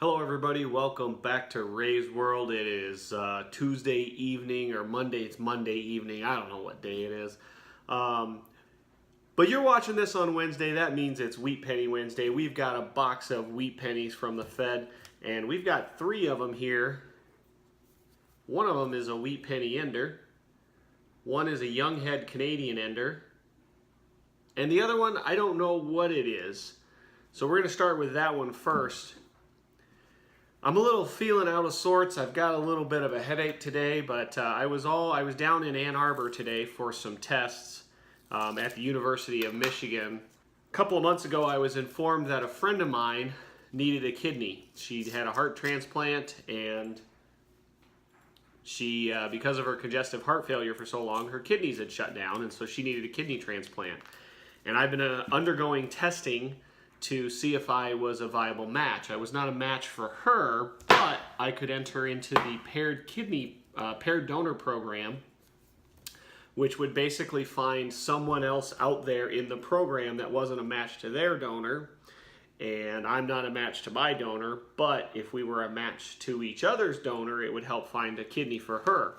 Hello everybody, welcome back to Ray's World. It is Tuesday evening or Monday, it's Monday evening, I don't know what day it is. But you're watching this on Wednesday, that means it's Wheat Penny Wednesday. We've got a box of wheat pennies from the Fed and we've got 3 of them here. One of them is a wheat penny ender, one is a young head Canadian ender, and the other one, I don't know what it is. So we're going to start with that one first. I'm a little feeling out of sorts. I've got a little bit of a headache today, but I was down in Ann Arbor today for some tests at the University of Michigan. A couple of months ago, I was informed that a friend of mine needed a kidney. She'd had a heart transplant, and she, because of her congestive heart failure for so long, her kidneys had shut down, and so she needed a kidney transplant. And I've been undergoing testing to see if I was a viable match. I was not a match for her, but I could enter into the paired donor program, which would basically find someone else out there in the program that wasn't a match to their donor, and I'm not a match to my donor, but if we were a match to each other's donor, it would help find a kidney for her.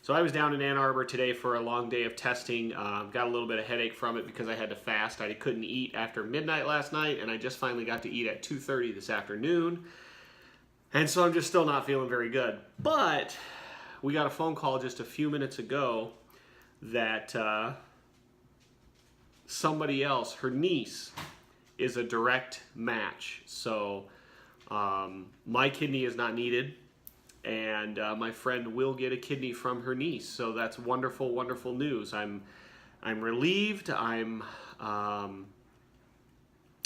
So I was down in Ann Arbor today for a long day of testing. Got a little bit of headache from it because I had to fast. I couldn't eat after midnight last night, and I just finally got to eat at 2:30 this afternoon. And so I'm just still not feeling very good. But we got a phone call just a few minutes ago that somebody else, her niece, is a direct match. So my kidney is not needed. And my friend will get a kidney from her niece, so that's wonderful, wonderful news. I'm relieved. I'm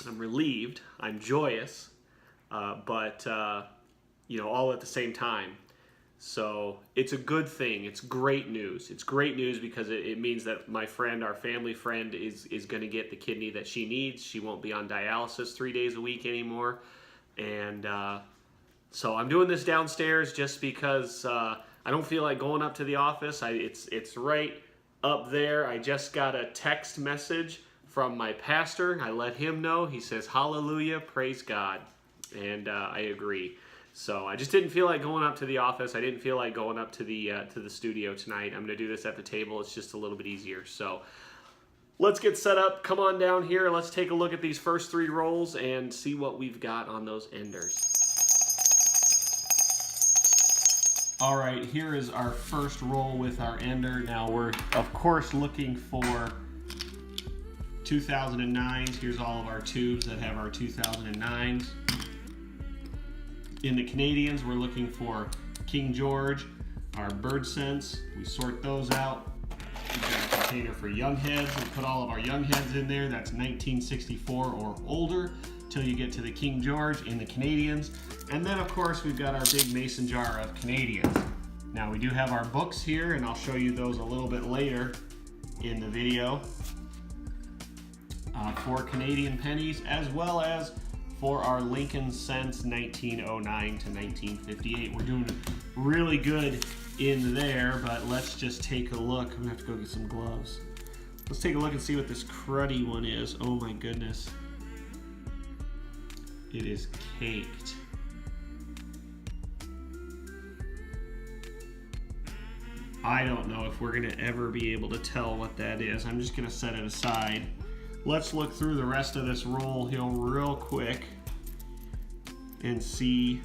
relieved. I'm joyous, but you know, all at the same time. So it's a good thing. It's great news. It's great news because it means that my friend, our family friend, is going to get the kidney that she needs. She won't be on dialysis 3 days a week anymore, and so I'm doing this downstairs just because I don't feel like going up to the office. It's right up there. I just got a text message from my pastor. I let him know. He says, "Hallelujah, praise God," and I agree. So I just didn't feel like going up to the office. I didn't feel like going up to the studio tonight. I'm going to do this at the table. It's just a little bit easier. So let's get set up. Come on down here. Let's take a look at these first 3 rolls and see what we've got on those enders. All right, here is our first roll with our ender. Now we're, of course, looking for 2009s. Here's all of our tubes that have our 2009s. In the Canadians, we're looking for King George, our Bird Sense. We sort those out. We've got a container for young heads. We put all of our young heads in there. That's 1964 or older till you get to the King George in the Canadians. And then, of course, we've got our big mason jar of Canadians. Now, we do have our books here, and I'll show you those a little bit later in the video for Canadian pennies, as well as for our Lincoln cents 1909 to 1958. We're doing really good in there, but let's just take a look. I'm gonna have to go get some gloves. Let's take a look and see what this cruddy one is. Oh my goodness. It is caked. I don't know if we're gonna ever be able to tell what that is. I'm just gonna set it aside. Let's look through the rest of this roll here real quick and see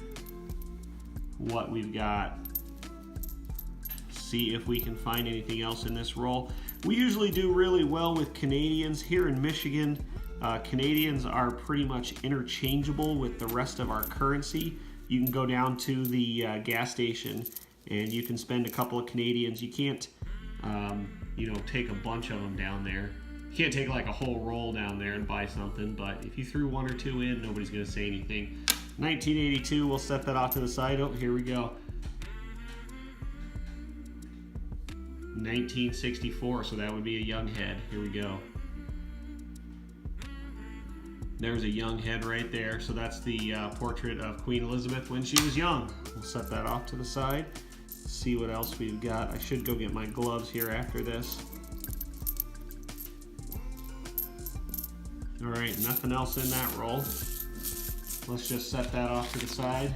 what we've got. See if we can find anything else in this roll. We usually do really well with Canadians. Here in Michigan, Canadians are pretty much interchangeable with the rest of our currency. You can go down to the gas station and you can spend a couple of Canadians. You can't, you know, take a bunch of them down there. You can't take like a whole roll down there and buy something, but if you threw 1 or 2 in, nobody's gonna say anything. 1982, we'll set that off to the side. Oh, here we go. 1964, so that would be a young head. Here we go. There's a young head right there. So that's the portrait of Queen Elizabeth when she was young. We'll set that off to the side. See what else we've got. I should go get my gloves here after this. All right, nothing else in that roll. let's just set that off to the side.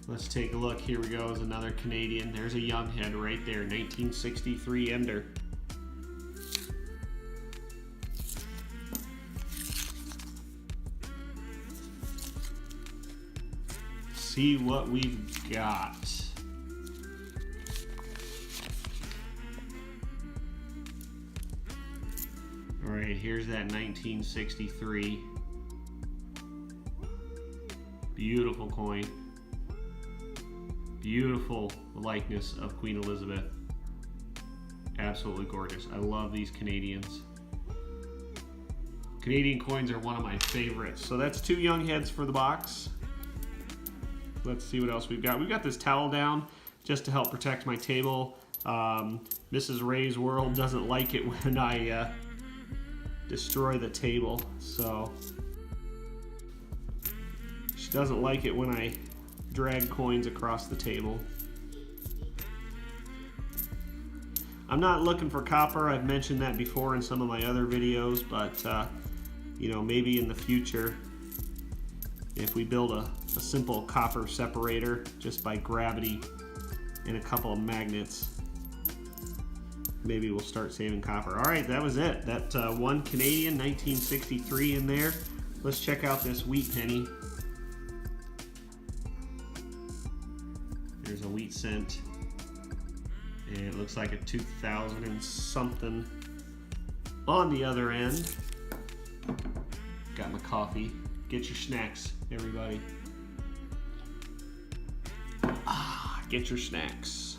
Let's take a look. Here we go, is another Canadian. There's a young head right there, 1963 Ender. See what we've got. All right, here's that 1963. Beautiful coin. Beautiful likeness of Queen Elizabeth. Absolutely gorgeous. I love these Canadians. Canadian coins are one of my favorites. So that's 2 young heads for the box. Let's see what else we've got. We've got this towel down just to help protect my table. Mrs. Ray's World doesn't like it when I destroy the table, so she doesn't like it when I drag coins across the table. I'm not looking for copper. I've mentioned that before in some of my other videos, but you know, maybe in the future, if we build a simple copper separator just by gravity and a couple of magnets, maybe we'll start saving copper. All right, that was it. That 1 Canadian 1963 in there. Let's check out this wheat penny. There's a wheat cent, and it looks like a 2000 and something on the other end. Got my coffee. Get your snacks, everybody. Get your snacks.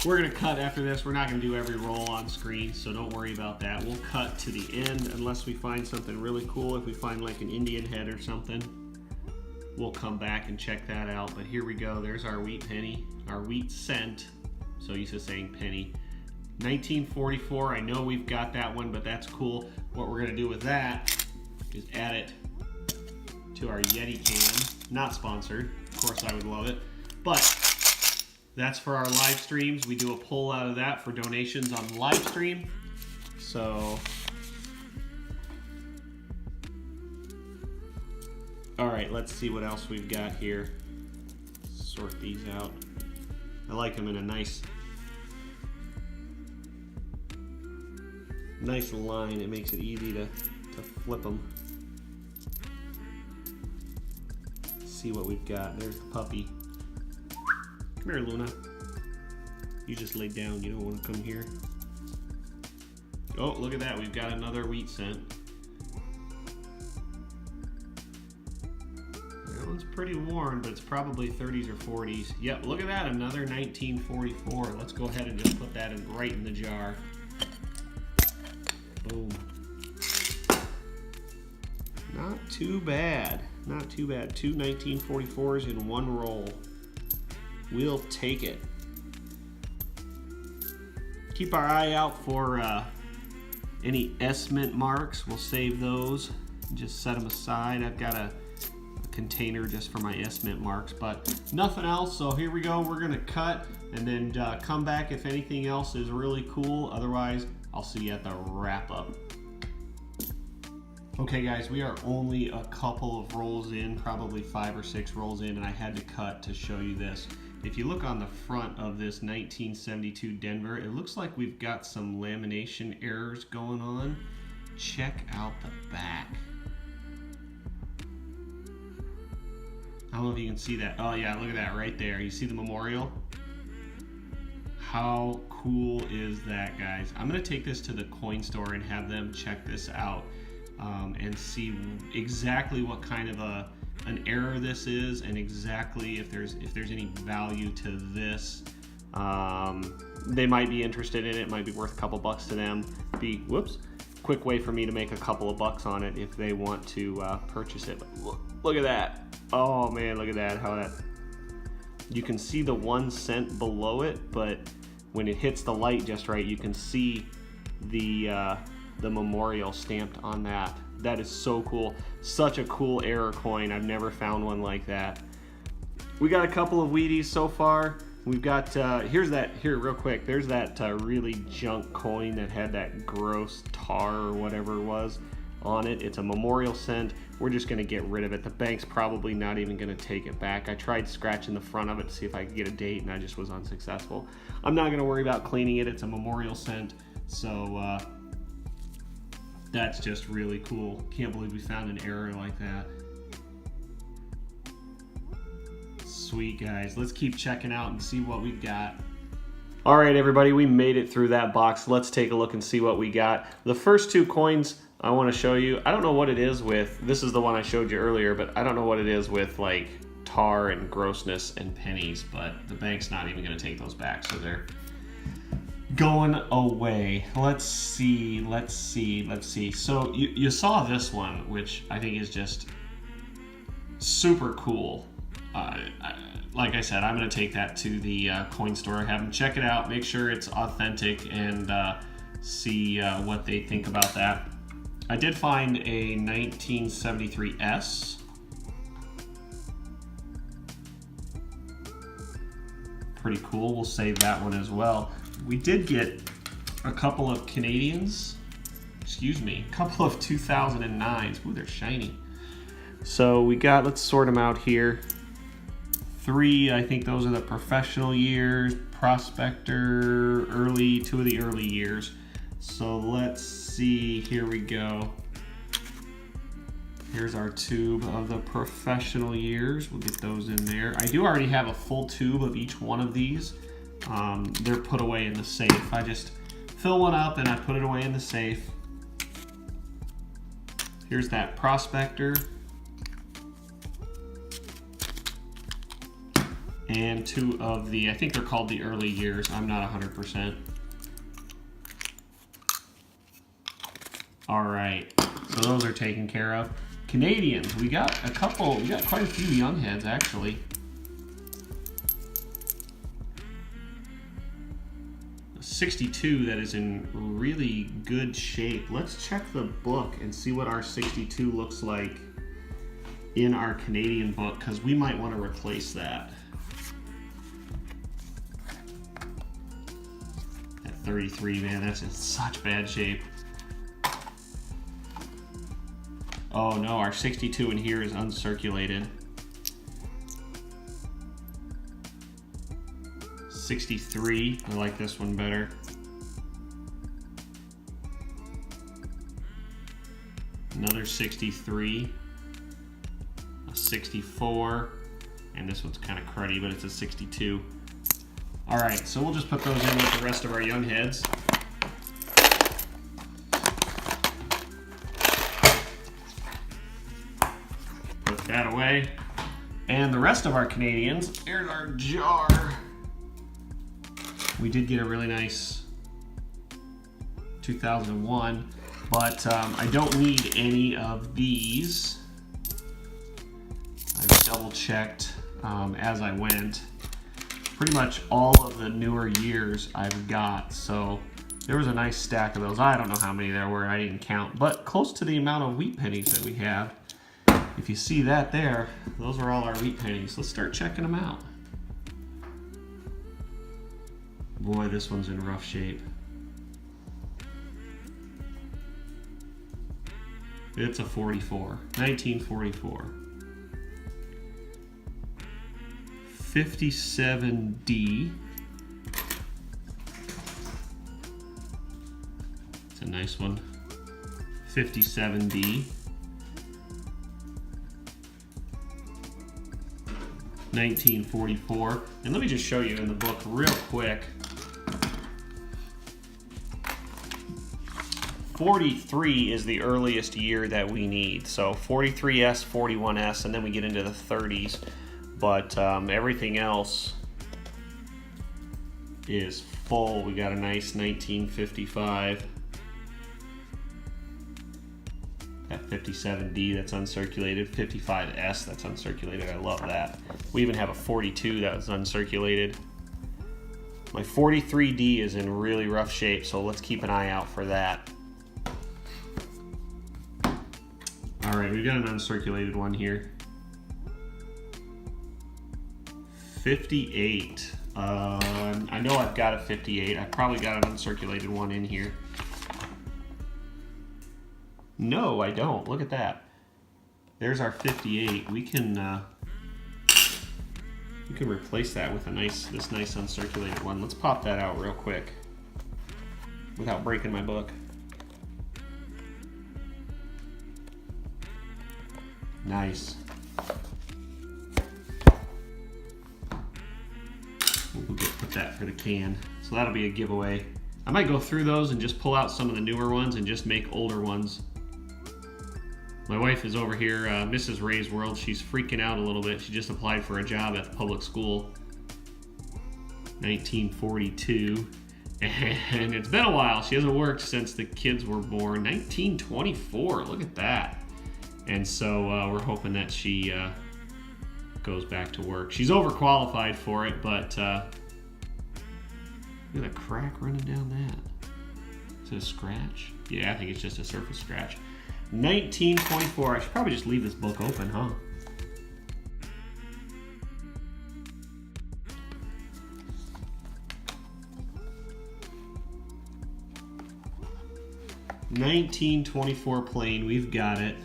We're gonna cut after this. We're not gonna do every roll on screen, so don't worry about that. We'll cut to the end unless we find something really cool. If we find like an Indian head or something, we'll come back and check that out. But here we go. There's our wheat penny, our wheat cent. So used to saying penny. 1944. I know we've got that one, but that's cool. What we're gonna do with that is add it to our Yeti can. Not sponsored. Of course, I would love it, but that's for our live streams. We do a poll out of that for donations on live stream. So, all right, let's see what else we've got here. Sort these out. I like them in a nice line. It makes it easy to flip them. See what we've got. There's the puppy. Come here, Luna. You just laid down. You don't want to come here. Oh, look at that. We've got another wheat cent. That one's pretty worn, but it's probably 30s or 40s. Yep, look at that. Another 1944. Let's go ahead and just put that right in the jar. Boom. Not too bad. Not too bad. 2 1944s in one roll. We'll take it. Keep our eye out for any S-mint marks. We'll save those. Just set them aside. I've got a container just for my S-mint marks, but nothing else. So here we go. We're gonna cut and then come back if anything else is really cool. Otherwise, I'll see you at the wrap-up. Okay guys, we are only a couple of rolls in, probably 5 or 6 rolls in, and I had to cut to show you this. If you look on the front of this 1972 Denver, it looks like we've got some lamination errors going on. Check out the back. I don't know if you can see that. Oh yeah, look at that right there. You see the memorial? How cool is that, guys? I'm gonna take this to the coin store and have them check this out. And see exactly what kind of an error this is, and exactly if there's any value to this. They might be interested in it. Might be worth a couple bucks to them. Quick way for me to make a couple of bucks on it if they want to purchase it. But look at that! Oh man, look at that! How that, you can see the 1 cent below it, but when it hits the light just right, you can see the memorial stamped on that. That is so cool. Such a cool error coin. I've never found one like that. We got a couple of Wheaties so far. We've got, here real quick, there's that really junk coin that had that gross tar or whatever it was. on it. It's a memorial cent. We're just gonna get rid of it. The bank's probably not even gonna take it back. I tried scratching the front of it to see if I could get a date, and I just was unsuccessful. I'm not gonna worry about cleaning it. It's a memorial cent, so that's just really cool. Can't believe we found an error like that. Sweet, guys. Let's keep checking out and see what we've got. All right, everybody, we made it through that box. Let's take a look and see what we got. The first two coins I want to show you, I don't know what it is with, this is the one I showed you earlier, but I don't know what it is with like tar and grossness and pennies, but the bank's not even going to take those back, so they're going away. Let's see. So you saw this one, which I think is just super cool. Like I said, I'm going to take that to the coin store, have them check it out, make sure it's authentic, and see what they think about that. I did find a 1973 S. Pretty cool. We'll save that one as well. We did get a couple of Canadians. Excuse me, a couple of 2009s. Ooh, they're shiny. So we got, let's sort them out here. 3, I think those are the professional years, prospector, early, 2 of the early years. So let's see, here we go. Here's our tube of the professional years. We'll get those in there. I do already have a full tube of each one of these. They're put away in the safe. I just fill one up and I put it away in the safe. Here's that prospector. And 2 of the, I think they're called the early years. I'm not 100%. All right, so those are taken care of. Canadians, we got a couple, we got quite a few young heads actually. A 62 that is in really good shape. Let's check the book and see what our 62 looks like in our Canadian book, because we might want to replace that. At 33, man, that's in such bad shape. Oh no, our 62 in here is uncirculated. 63, I like this one better. Another 63, a 64, and this one's kind of cruddy, but it's a 62. All right, so we'll just put those in with the rest of our young heads. That away. And the rest of our Canadians, here's our jar. We did get a really nice 2001, but I don't need any of these. I've double checked as I went. Pretty much all of the newer years I've got, so there was a nice stack of those. I don't know how many there were, I didn't count, but close to the amount of wheat pennies that we have. If you see that there, those are all our wheat pennies. Let's start checking them out. Boy, this one's in rough shape. It's a 44, 1944. 57D. It's a nice one. 57D. 1944, and let me just show you in the book real quick. 43 is the earliest year that we need, so 43S, 41S, and then we get into the 30s, but everything else is full. We got a nice 1955. Got 57D that's uncirculated, 55S that's uncirculated. I love that. We even have a 42 that's uncirculated. My 43D is in really rough shape, so let's keep an eye out for that. All right, we've got an uncirculated one here. 58. I know I've got a 58. I probably got an uncirculated one in here. No, I don't. Look at that. There's our 58. We can replace that with this nice uncirculated one. Let's pop that out real quick without breaking my book. Nice. We'll put that for the can. So that'll be a giveaway. I might go through those and just pull out some of the newer ones and just make older ones. My wife is over here, Mrs. Ray's World. She's freaking out a little bit. She just applied for a job at the public school. 1942. And it's been a while. She hasn't worked since the kids were born. 1924. Look at that. And so we're hoping that she goes back to work. She's overqualified for it, but look at that crack running down that. Is it a scratch? Yeah, I think it's just a surface scratch. 1924. I should probably just leave this book open, huh? $1924 plain. We've got it.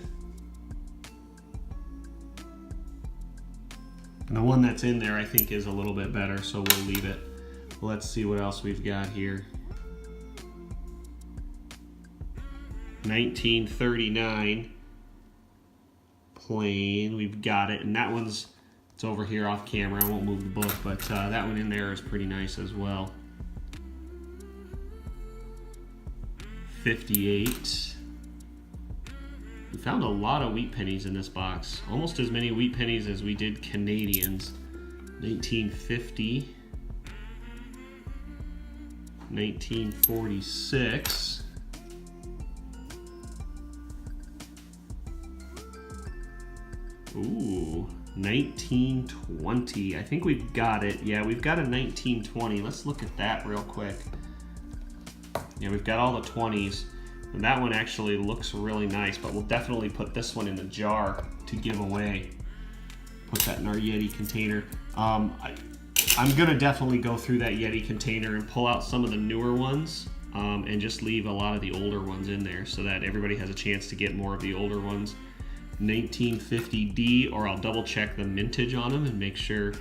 And the one that's in there, I think, is a little bit better, so we'll leave it. Let's see what else we've got here. 1939 plain. We've got it, and that one's it's over here off camera. I won't move the book, but that one in there is pretty nice as well. 58. We found a lot of wheat pennies in this box. Almost as many wheat pennies as we did Canadians. 1950. 1946. Ooh, 1920. I think we've got it. Yeah, we've got a 1920. Let's look at that real quick. Yeah, we've got all the 20s. And that one actually looks really nice, but we'll definitely put this one in the jar to give away. Put that in our Yeti container. I'm gonna definitely go through that Yeti container and pull out some of the newer ones and just leave a lot of the older ones in there so that everybody has a chance to get more of the older ones. 1950D, or I'll double check the mintage on them and make sure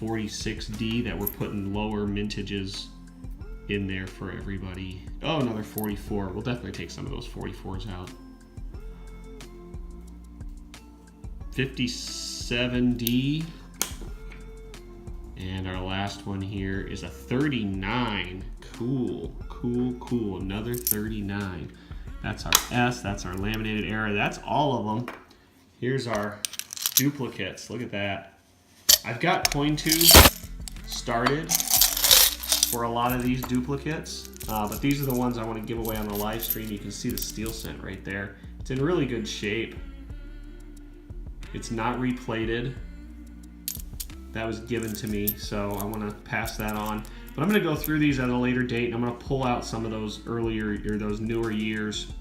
46D, that we're putting lower mintages in there for everybody. Oh, another 44. We'll definitely take some of those 44s out. 57D. And our last one here is a 39. Cool, cool, cool. Another 39. That's our S, that's our laminated era. That's all of them. Here's our duplicates. Look at that. I've got coin tubes started for a lot of these duplicates, but these are the ones I want to give away on the live stream. You can see the steel scent right there. It's in really good shape. It's not replated. That was given to me, so I want to pass that on. But I'm going to go through these at a later date, and I'm going to pull out some of those earlier, or those newer years,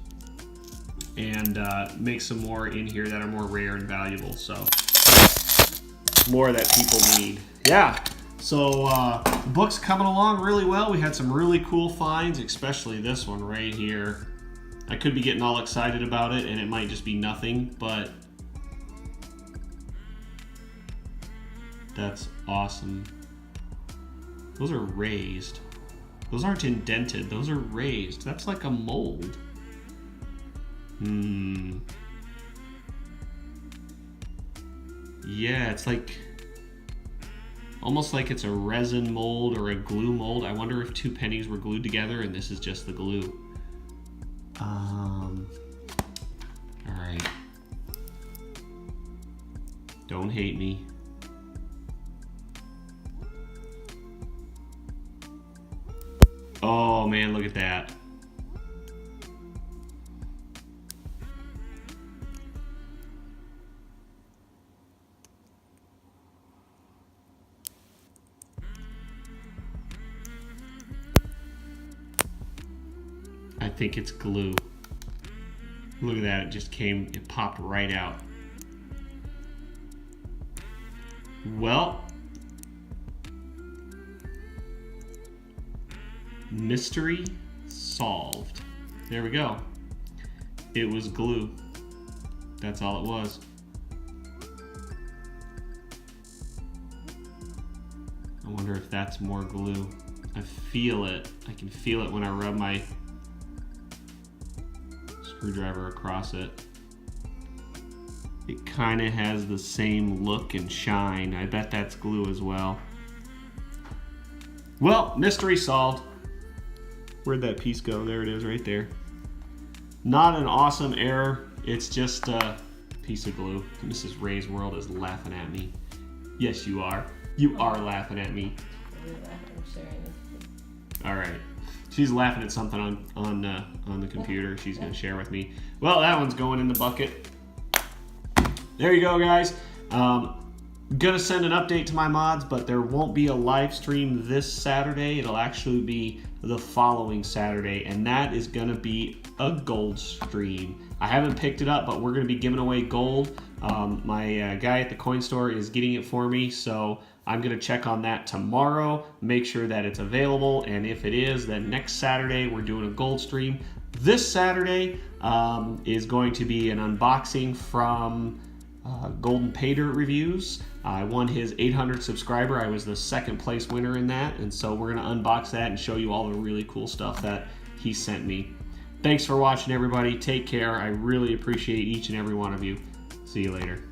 and make some more in here that are more rare and valuable. So more that people need. Yeah. So the book's coming along really well. We had some really cool finds, especially this one right here. I could be getting all excited about it, and it might just be nothing, but that's awesome. Those are raised. Those aren't indented. Those are raised. That's like a mold. Yeah, it's like almost like it's a resin mold or a glue mold. I wonder if two pennies were glued together and this is just the glue. All right. Don't hate me. Oh man, look at that. I think it's glue. Look at that, it just came, it popped right out. Well, mystery solved. There we go. it was glue. That's all it was. I wonder if that's more glue. I feel it. I can feel it when I rub my screwdriver across it. It kind of has the same look and shine. I bet that's glue as well. Well, mystery solved. Where'd that piece go? There it is right there. Not an awesome error. It's just a piece of glue. Mrs. Ray's World is laughing at me. Yes, you are. You are laughing at me. All right. She's laughing at something on the computer. She's going to share with me. Well, that one's going in the bucket. There you go, guys. Gonna send an update to my mods, but there won't be a live stream this Saturday. It'll actually be the following Saturday, and that is gonna be a gold stream. I haven't picked it up, but we're gonna be giving away gold. My guy at the coin store is getting it for me, so I'm gonna check on that tomorrow, make sure that it's available, and if it is, then next Saturday we're doing a gold stream. This Saturday is going to be an unboxing from Golden Pay Dirt Reviews. I won his 800 subscriber. I was the second place winner in that, and so we're gonna unbox that and show you all the really cool stuff that he sent me. Thanks for watching, everybody. Take care. I really appreciate each and every one of you. See you later.